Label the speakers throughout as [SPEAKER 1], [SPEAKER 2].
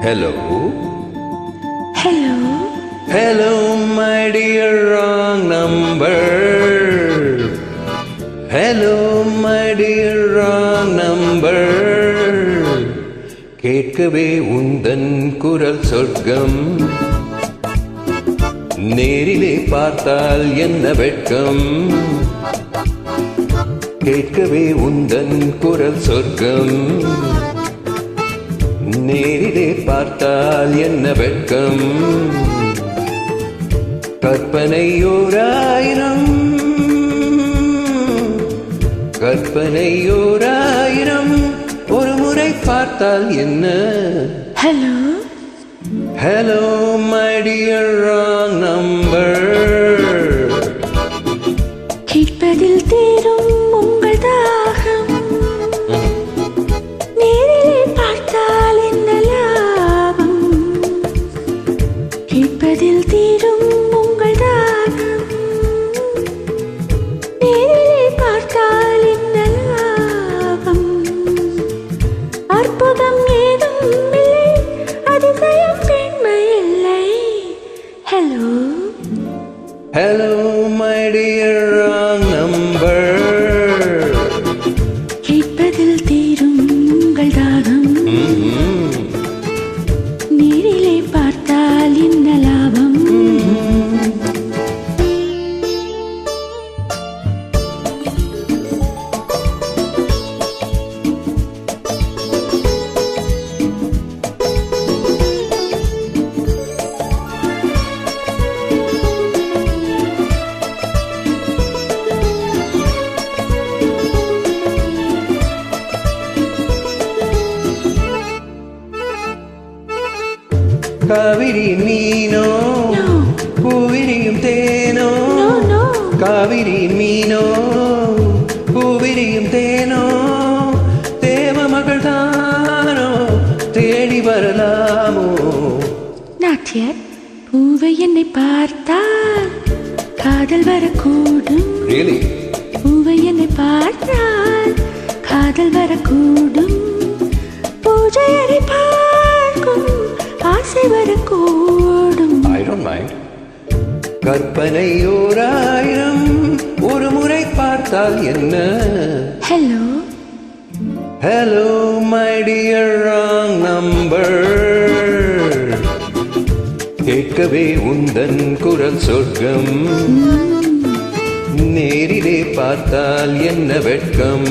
[SPEAKER 1] Hello.
[SPEAKER 2] Hello.
[SPEAKER 1] Hello, my dear wrong number. Hello, my dear wrong number. கேட்கவே உந்தன் குரல் சொர்க்கம், நேரிலே பார்த்தால் என்ன வெட்கம். கேட்கவே உந்தன் குரல் சொர்க்கம், நேரிலே பார்த்தால் என்ன வெட்கம். கற்பனை ஓராயிரம், கற்பனை ஓராயிரம், ஒரு முறை பார்த்தால் என்ன.
[SPEAKER 2] Hello.
[SPEAKER 1] Hello, my dear wrong number.
[SPEAKER 2] கேட்பதில் தீரும் உங்கள் தாகம், நேரிலே பார்த்தால் என்ன லாபம். கேட்பதில் தீரும் உங்கள் தாகம், நேரிலே பார்த்தால் என்ன லாபம். அற்புதம் ஏதும் இல்லை, அதிசயம் பெண்மை இல்லை. Hello.
[SPEAKER 1] Hello, my dear wrong number.
[SPEAKER 2] கேட்பதில் தீரும் உங்கள் தாகம், நேரிலே பார்த்தால் என்ன லாபம்.
[SPEAKER 1] காவிரி மீனோ பூவிரியும் தேனோ, காவிரி மீனோ பூவிரியும் தேனோ, தேவ மகள் தானோ தேடி வரலாமோ.
[SPEAKER 2] நாட்டியர் பூவை என்னை பார்த்தால் காதல் வரக்கூடும்.
[SPEAKER 1] Really?
[SPEAKER 2] பூவை என்னை பார்த்தால் காதல் வரக்கூடும். பூஜை அறை பார்க்கும் ஆசை வரக்கூடும்.
[SPEAKER 1] I don't mind. கற்பனை ஓராயிரம், ஒரு முறை பார்த்தால் என்ன.
[SPEAKER 2] Hello.
[SPEAKER 1] Hello, my dear wrong number. கேட்கவே உந்தன் குரல் சொர்க்கம், நேரிலே பார்த்தால் என்ன வெட்கம்.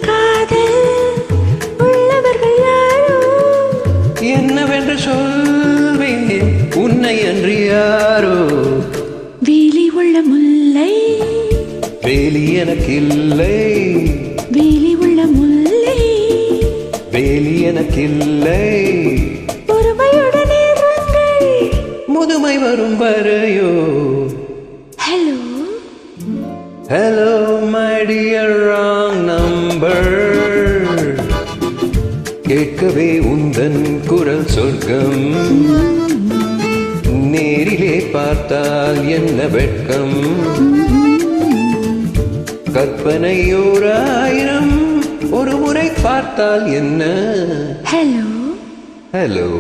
[SPEAKER 2] காதல் உள்ளவர்கள் யாரோ,
[SPEAKER 1] என்னவென்று சொல்வேன் உன்னை அன்று யாரோ.
[SPEAKER 2] வேலி உள்ள முல்லை,
[SPEAKER 1] வேலி எனக்கில்லை,
[SPEAKER 2] வேலி உள்ள முல்லை,
[SPEAKER 1] வேலி எனக்கில்லை.
[SPEAKER 2] பொறுமையுடன் இருங்கள்,
[SPEAKER 1] முதுமை வரும் வரையோ.
[SPEAKER 2] Hello.
[SPEAKER 1] Hello, my dear wrong number. கேட்கவே உந்தன் குரல் சொர்க்கம், நேரிலே பார்த்தால் என்ன வெட்கம். கற்பனை ஓராயிரம், ஒரு முறை பார்த்தால் என்ன.
[SPEAKER 2] Hello.
[SPEAKER 1] Hello.